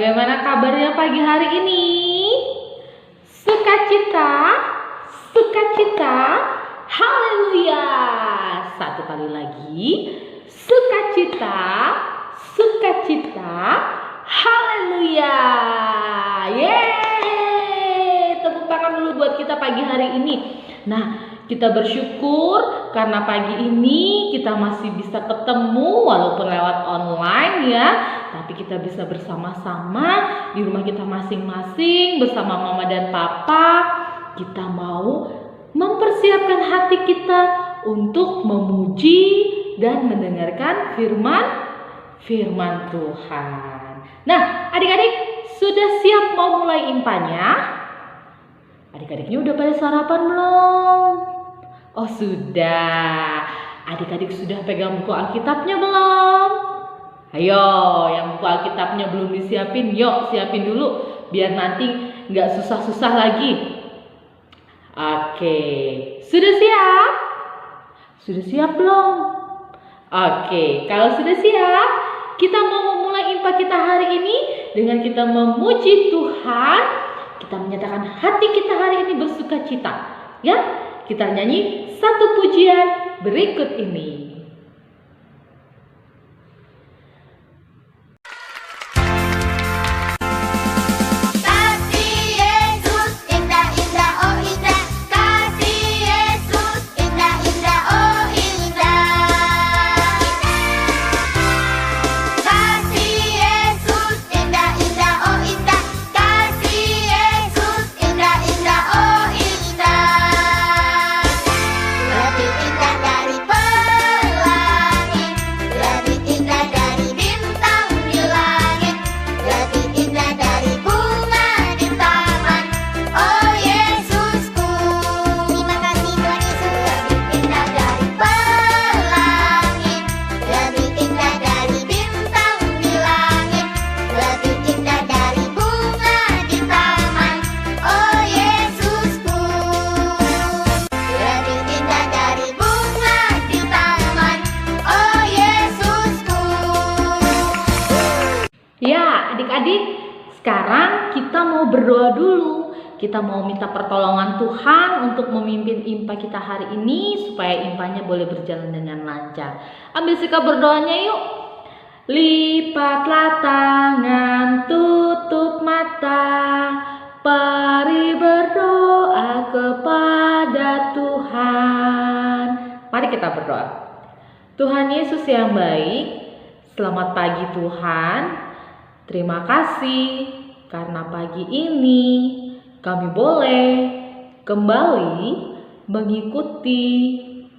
Bagaimana kabarnya pagi hari ini? Sukacita, sukacita, haleluya. Satu kali lagi, sukacita, sukacita, haleluya. Yeay, tepuk tangan dulu buat kita pagi hari ini. Nah, kita bersyukur karena pagi ini kita masih bisa ketemu walaupun lewat online ya. Tapi kita bisa bersama-sama di rumah kita masing-masing bersama mama dan papa. Kita mau mempersiapkan hati kita untuk memuji dan mendengarkan firman Tuhan. Nah, adik-adik sudah siap mau mulai impanya? Adik-adiknya udah pada sarapan belum? Oh sudah. Adik-adik sudah pegang buku Alkitabnya belum? Ayo, yang buku Alkitabnya belum disiapin, yuk siapin dulu biar nanti nggak susah-susah lagi. Oke, sudah siap? Sudah siap belum? Oke, kalau sudah siap, kita mau memulai impa kita hari ini dengan kita memuji Tuhan. Kita menyatakan hati kita hari ini bersukacita. Ya, kita nyanyi satu pujian berikut ini. Ya, adik-adik, sekarang kita mau berdoa dulu. Kita mau minta pertolongan Tuhan untuk memimpin impa kita hari ini supaya impanya boleh berjalan dengan lancar. Ambil sikap berdoanya yuk. Lipatlah tangan, tutup mata, mari berdoa kepada Tuhan. Mari kita berdoa. Tuhan Yesus yang baik, selamat pagi Tuhan. Terima kasih karena pagi ini kami boleh kembali mengikuti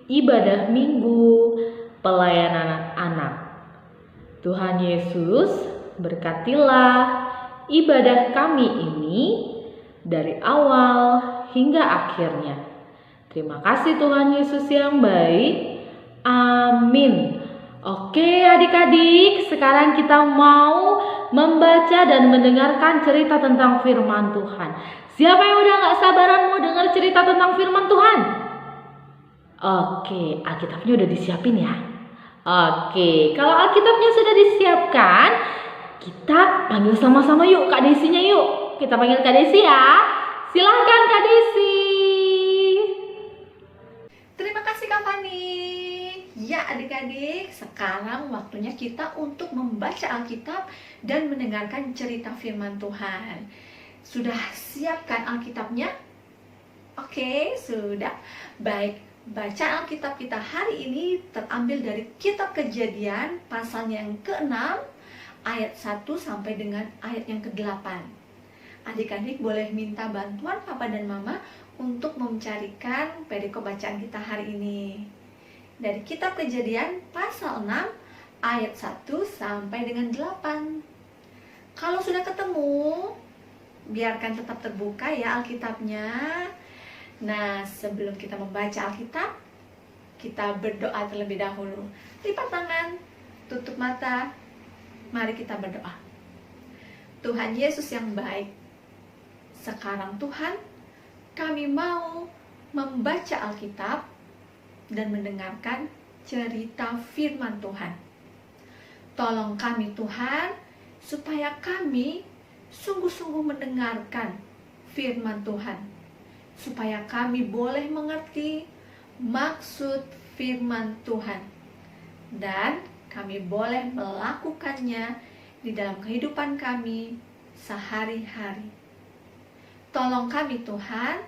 ibadah minggu pelayanan anak. Tuhan Yesus, berkatilah ibadah kami ini dari awal hingga akhirnya. Terima kasih Tuhan Yesus yang baik. Amin. Oke adik-adik, sekarang kita mau membaca dan mendengarkan cerita tentang firman Tuhan. Siapa yang udah gak sabaran mau dengar cerita tentang firman Tuhan? Oke, Alkitabnya udah disiapin ya? Oke, kalau Alkitabnya sudah disiapkan, kita panggil sama-sama yuk Kak Desinya yuk. Kita panggil Kak Desi ya. Silahkan Kak Desi. Terima kasih Kak Fani. Ya adik-adik, sekarang waktunya kita untuk membaca Alkitab dan mendengarkan cerita firman Tuhan. Sudah siapkan Alkitabnya? Oke, sudah. Baik, baca Alkitab kita hari ini terambil dari kitab Kejadian pasalnya yang ke-6 ayat 1 sampai dengan ayat yang ke-8. Adik-adik boleh minta bantuan Papa dan Mama untuk mencarikan perikop bacaan kita hari ini. Dari kitab Kejadian pasal 6 ayat 1 sampai dengan 8. Kalau sudah ketemu, biarkan tetap terbuka ya Alkitabnya. Nah, sebelum kita membaca Alkitab, kita berdoa terlebih dahulu. Lipat tangan, tutup mata. Mari kita berdoa. Tuhan Yesus yang baik, sekarang Tuhan, kami mau membaca Alkitab dan mendengarkan cerita firman Tuhan. Tolong kami Tuhan, supaya kami sungguh-sungguh mendengarkan firman Tuhan, supaya kami boleh mengerti maksud firman Tuhan dan kami boleh melakukannya di dalam kehidupan kami sehari-hari. Tolong kami Tuhan,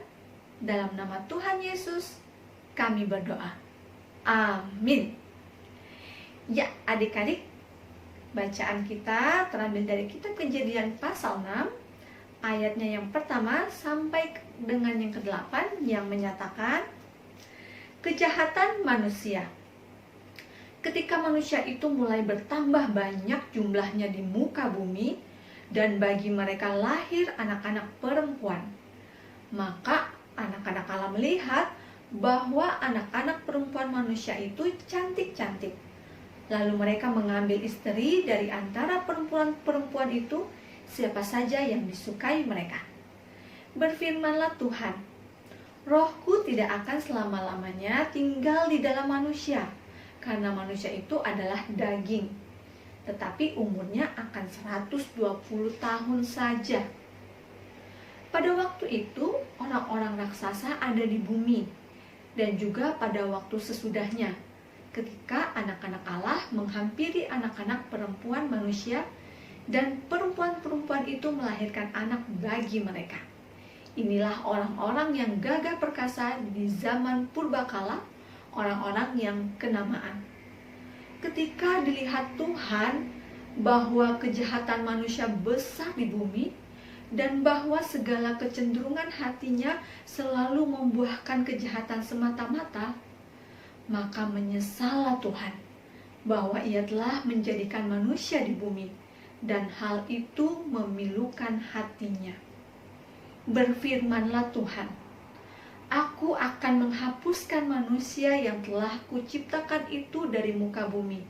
dalam nama Tuhan Yesus kami berdoa. Amin. Ya, adik-adik, bacaan kita terambil dari kitab Kejadian pasal 6, ayatnya yang pertama sampai dengan yang ke-8 yang menyatakan kejahatan manusia. Ketika manusia itu mulai bertambah banyak jumlahnya di muka bumi, dan bagi mereka lahir anak-anak perempuan, maka anak-anak Allah melihat bahwa anak-anak perempuan manusia itu cantik-cantik. Lalu mereka mengambil istri dari antara perempuan-perempuan itu, siapa saja yang disukai mereka. Berfirmanlah Tuhan, Rohku tidak akan selama-lamanya tinggal di dalam manusia, karena manusia itu adalah daging, tetapi umurnya akan 120 tahun saja. Pada waktu itu, orang-orang raksasa ada di bumi, dan juga pada waktu sesudahnya, ketika anak-anak Allah menghampiri anak-anak perempuan manusia, dan perempuan-perempuan itu melahirkan anak bagi mereka. Inilah orang-orang yang gagah perkasa di zaman purbakala, orang-orang yang kenamaan. Ketika dilihat Tuhan bahwa kejahatan manusia besar di bumi, dan bahwa segala kecenderungan hatinya selalu membuahkan kejahatan semata-mata, maka menyesallah Tuhan bahwa Ia telah menjadikan manusia di bumi, dan hal itu memilukan hatinya. Berfirmanlah Tuhan, Aku akan menghapuskan manusia yang telah kuciptakan itu dari muka bumi,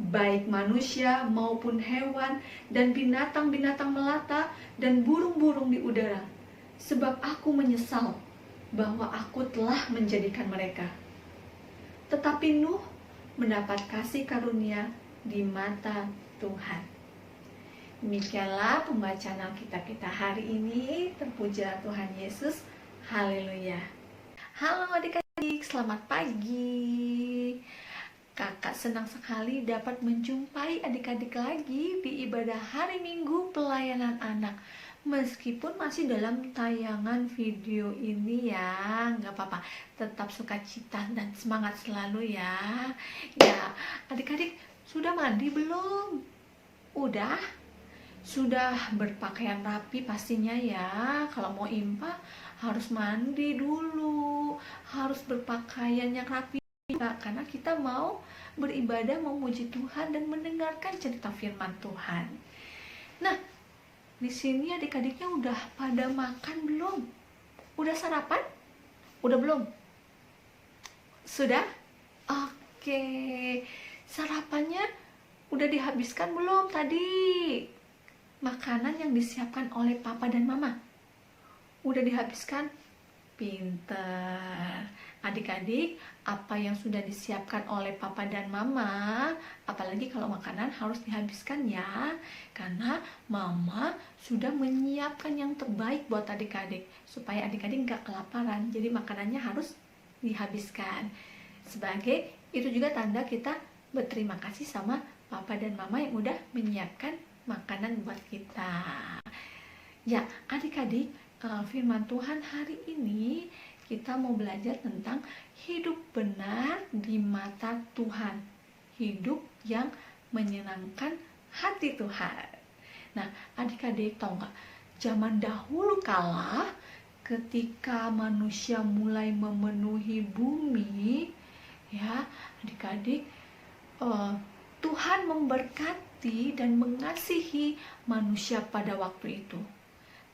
baik manusia maupun hewan dan binatang-binatang melata dan burung-burung di udara, sebab aku menyesal bahwa aku telah menjadikan mereka. Tetapi Nuh mendapat kasih karunia di mata Tuhan. Demikianlah pembacaan Alkitab kita hari ini. Terpujilah Tuhan Yesus. Haleluya. Halo adik-adik, selamat pagi. Kakak senang sekali dapat menjumpai adik-adik lagi di ibadah hari Minggu pelayanan anak. Meskipun masih dalam tayangan video ini ya, nggak apa-apa. Tetap sukacita dan semangat selalu ya. Ya, adik-adik sudah mandi belum? Udah? Sudah berpakaian rapi pastinya ya. Kalau mau impa harus mandi dulu, harus berpakaian yang rapi, karena kita mau beribadah, memuji Tuhan dan mendengarkan cerita firman Tuhan. Nah, di sini adik-adiknya udah pada makan belum? Udah sarapan? Udah belum? Sudah? Oke. Sarapannya udah dihabiskan belum tadi? Makanan yang disiapkan oleh papa dan mama udah dihabiskan? Pinter. Adik-adik, apa yang sudah disiapkan oleh papa dan mama, apalagi kalau makanan harus dihabiskan ya, karena mama sudah menyiapkan yang terbaik buat adik-adik, supaya adik-adik nggak kelaparan, jadi makanannya harus dihabiskan. Sebagai itu juga tanda kita berterima kasih sama papa dan mama yang udah menyiapkan makanan buat kita. Ya, adik-adik, firman Tuhan hari ini kita mau belajar tentang hidup benar di mata Tuhan, hidup yang menyenangkan hati Tuhan. Nah, adik-adik tahu nggak, zaman dahulu kala ketika manusia mulai memenuhi bumi, ya adik-adik, Tuhan memberkati dan mengasihi manusia pada waktu itu.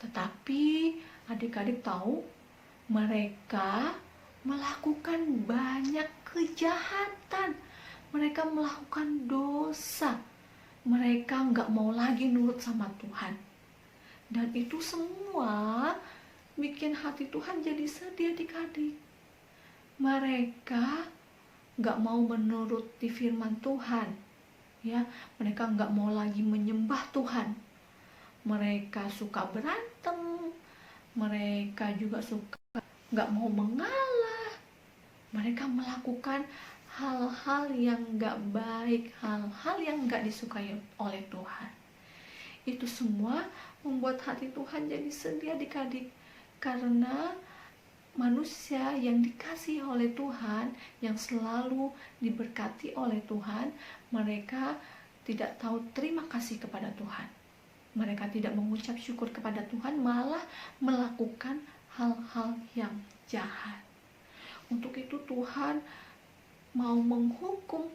Tetapi adik-adik tahu, mereka melakukan banyak kejahatan. Mereka melakukan dosa. Mereka nggak mau lagi nurut sama Tuhan. Dan itu semua bikin hati Tuhan jadi sedih adik-adik. Mereka nggak mau menuruti firman Tuhan. Ya, mereka nggak mau lagi menyembah Tuhan. mereka suka berantem, mereka juga suka nggak mau mengalah, mereka melakukan hal-hal yang nggak baik, hal-hal yang nggak disukai oleh Tuhan. Itu semua membuat hati Tuhan jadi sedih adik-adik, karena manusia yang dikasihi oleh Tuhan, yang selalu diberkati oleh Tuhan, mereka tidak tahu terima kasih kepada Tuhan. Mereka tidak mengucap syukur kepada Tuhan, malah melakukan hal-hal yang jahat. Untuk itu Tuhan mau menghukum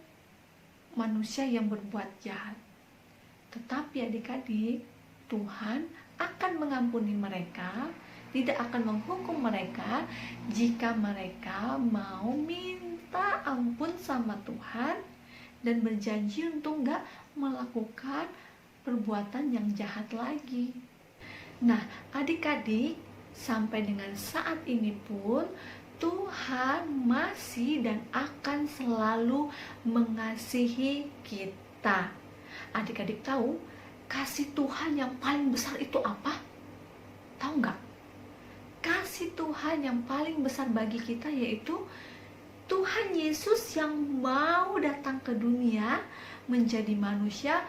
manusia yang berbuat jahat. Tetapi adik-adik, Tuhan akan mengampuni mereka, tidak akan menghukum mereka jika mereka mau minta ampun sama Tuhan dan berjanji untuk gak melakukan perbuatan yang jahat lagi. Nah, adik-adik, sampai dengan saat ini pun Tuhan masih dan akan selalu mengasihi kita. Adik-adik tahu kasih Tuhan yang paling besar itu apa? Tahu nggak? Kasih Tuhan yang paling besar bagi kita yaitu Tuhan Yesus yang mau datang ke dunia menjadi manusia,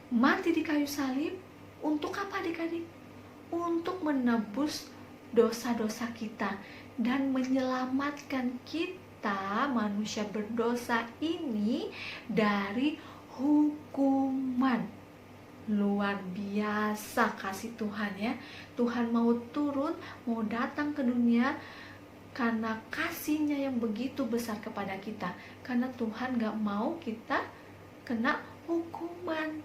mati di kayu salib. Untuk apa adik-adik? Untuk menebus dosa-dosa kita dan menyelamatkan kita manusia berdosa ini dari hukuman. Luar biasa kasih Tuhan ya. Tuhan mau turun, mau datang ke dunia karena kasihnya yang begitu besar kepada kita. Karena Tuhan gak mau kita kena hukuman.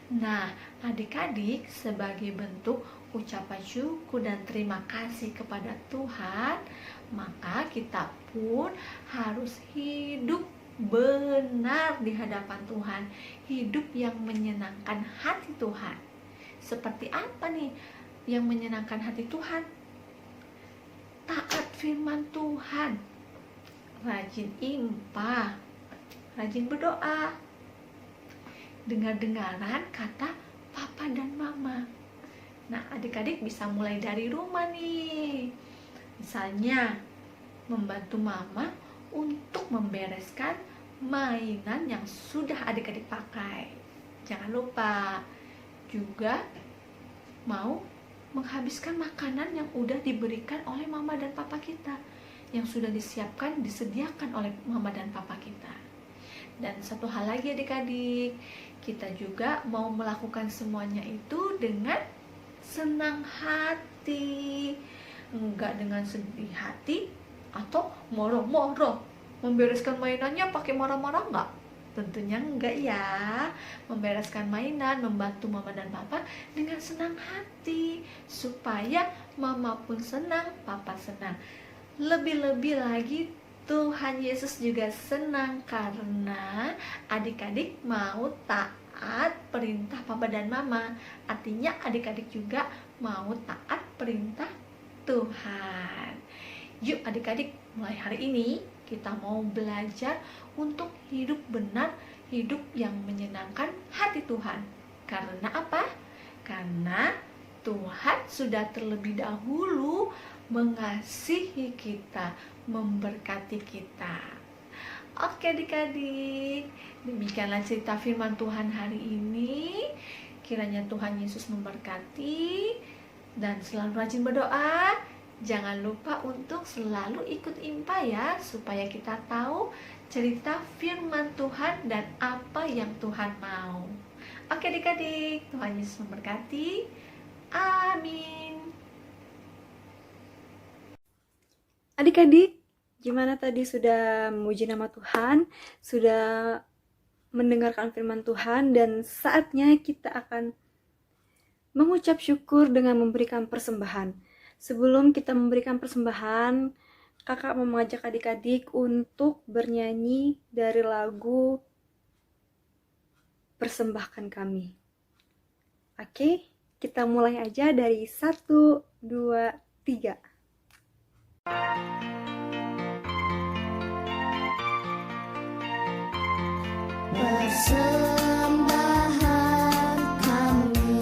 Nah, adik-adik, sebagai bentuk ucapan syukur dan terima kasih kepada Tuhan, maka kita pun harus hidup benar di hadapan Tuhan, hidup yang menyenangkan hati Tuhan. Seperti apa nih yang menyenangkan hati Tuhan? Taat firman Tuhan, rajin impa, rajin berdoa, dengar-dengaran kata papa dan mama. Nah, adik-adik bisa mulai dari rumah nih. Misalnya membantu mama untuk membereskan mainan yang sudah adik-adik pakai. Jangan lupa juga mau menghabiskan makanan yang udah diberikan oleh mama dan papa kita, yang sudah disiapkan, disediakan oleh mama dan papa kita. Dan satu hal lagi adik-adik, kita juga mau melakukan semuanya itu dengan senang hati, enggak dengan sedih hati atau moro-moro. Membereskan mainannya pakai marah-marah enggak? Tentunya enggak ya. Membereskan mainan, membantu mama dan papa dengan senang hati, supaya mama pun senang, papa senang. Lebih-lebih lagi Tuhan Yesus juga senang karena adik-adik mau taat perintah papa dan mama. Artinya adik-adik juga mau taat perintah Tuhan. Yuk adik-adik, mulai hari ini kita mau belajar untuk hidup benar, hidup yang menyenangkan hati Tuhan. Karena apa? Karena Tuhan sudah terlebih dahulu mengasihi kita, memberkati kita. Oke adik-adik, demikianlah cerita firman Tuhan hari ini. Kiranya Tuhan Yesus memberkati dan selalu rajin berdoa. Jangan lupa untuk selalu ikut impa ya, supaya kita tahu cerita firman Tuhan dan apa yang Tuhan mau. Oke adik-adik, Tuhan Yesus memberkati. Amin. Adik-adik, gimana tadi sudah memuji nama Tuhan, sudah mendengarkan firman Tuhan, dan saatnya kita akan mengucap syukur dengan memberikan persembahan. Sebelum kita memberikan persembahan, kakak mau mengajak adik-adik untuk bernyanyi dari lagu Persembahkan Kami. Oke, kita mulai aja dari 1, 2, 3. Persembahan kami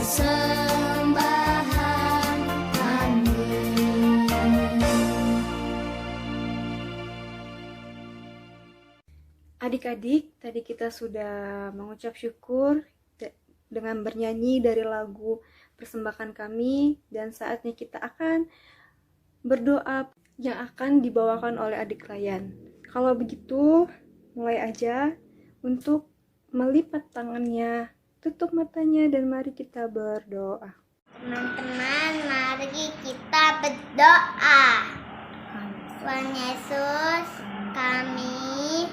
persembahan kami. Adik-adik, tadi kita sudah mengucap syukur dengan bernyanyi dari lagu Persembahan Kami, dan saatnya kita akan berdoa yang akan dibawakan oleh adik Ryan. Kalau begitu, mulai aja untuk melipat tangannya, tutup matanya, dan mari kita berdoa. Teman-teman, mari kita berdoa. Tuhan Yesus, kami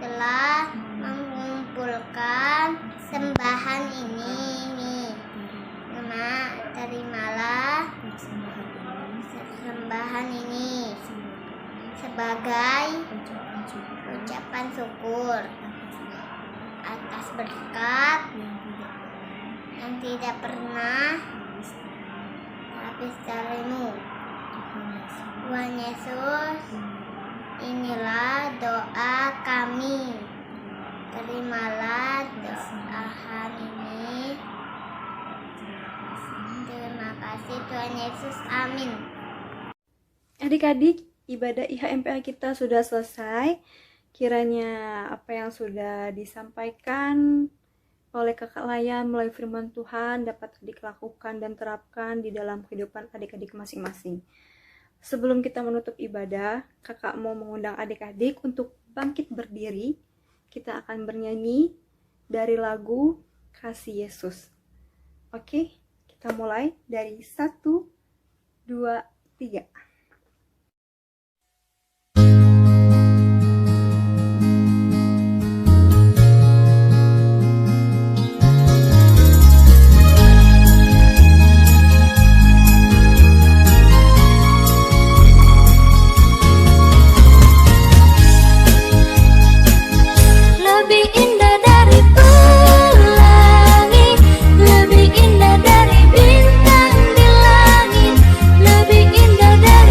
telah mengumpulkan sembahan ini. Terimalah sembahan ini sebagai ucapan syukur atas berkat yang tidak pernah habis darimu. Tuhan Yesus, inilah doa kami. Terimalah doa ini. Terima kasih Tuhan Yesus. Amin. Adik-adik, ibadah IHMPA kita sudah selesai. Kiranya apa yang sudah disampaikan oleh Kakak Layan melalui firman Tuhan dapat adik lakukan dan terapkan di dalam kehidupan adik-adik masing-masing. Sebelum kita menutup ibadah, Kakak mau mengundang adik-adik untuk bangkit berdiri. Kita akan bernyanyi dari lagu Kasih Yesus. Oke, kita mulai dari 1, 2, 3. Lebih indah dari pelangi, lebih indah dari bintang di langit, lebih indah dari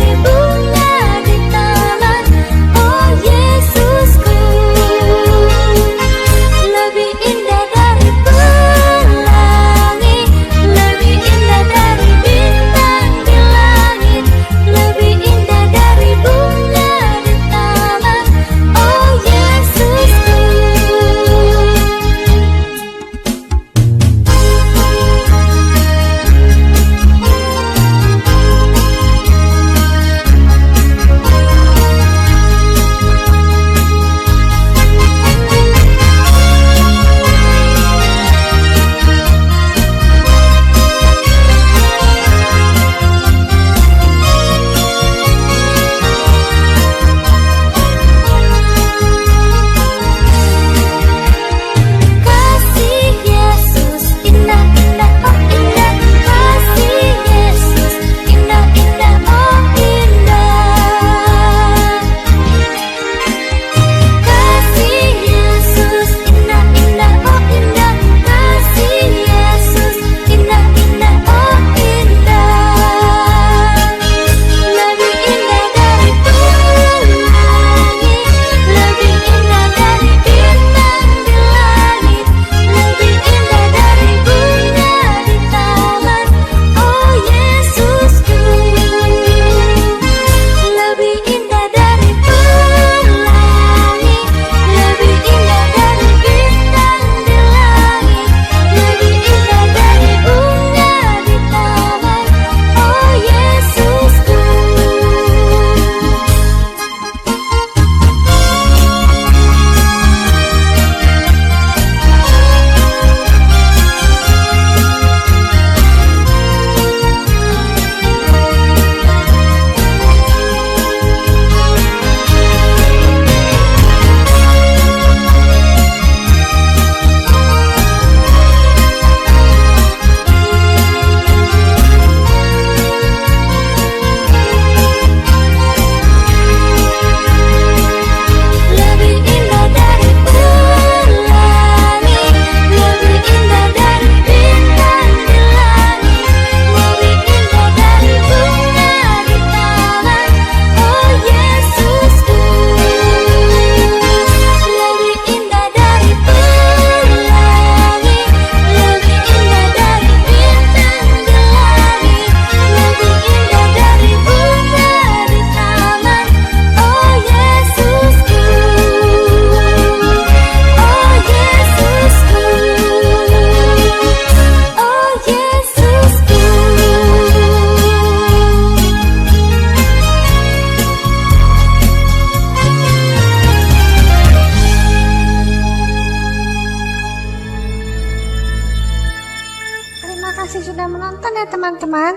kasih sudah menonton ya teman-teman.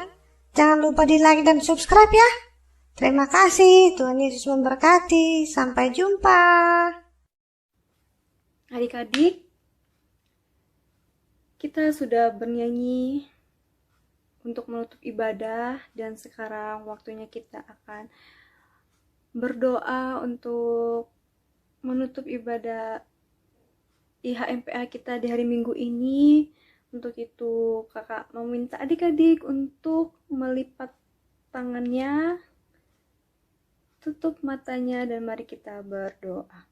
Jangan lupa di like dan subscribe ya. Terima kasih, Tuhan Yesus memberkati. Sampai jumpa. Adik-adik, kita sudah bernyanyi untuk menutup ibadah, dan sekarang waktunya kita akan berdoa untuk menutup ibadah IHMPA kita di hari Minggu ini. Untuk itu kakak meminta adik-adik untuk melipat tangannya, tutup matanya, dan mari kita berdoa.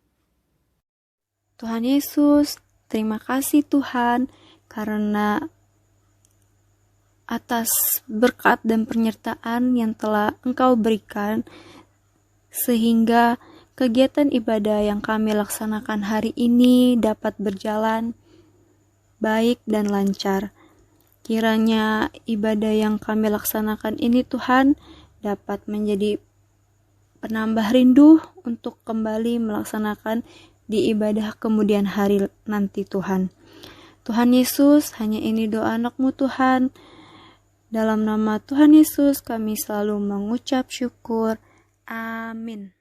Tuhan Yesus, terima kasih Tuhan karena atas berkat dan penyertaan yang telah Engkau berikan, sehingga kegiatan ibadah yang kami laksanakan hari ini dapat berjalan baik dan lancar. Kiranya ibadah yang kami laksanakan ini Tuhan dapat menjadi penambah rindu untuk kembali melaksanakan di ibadah kemudian hari nanti Tuhan. Tuhan Yesus, hanya ini doa anak-Mu Tuhan. Dalam nama Tuhan Yesus kami selalu mengucap syukur. Amin.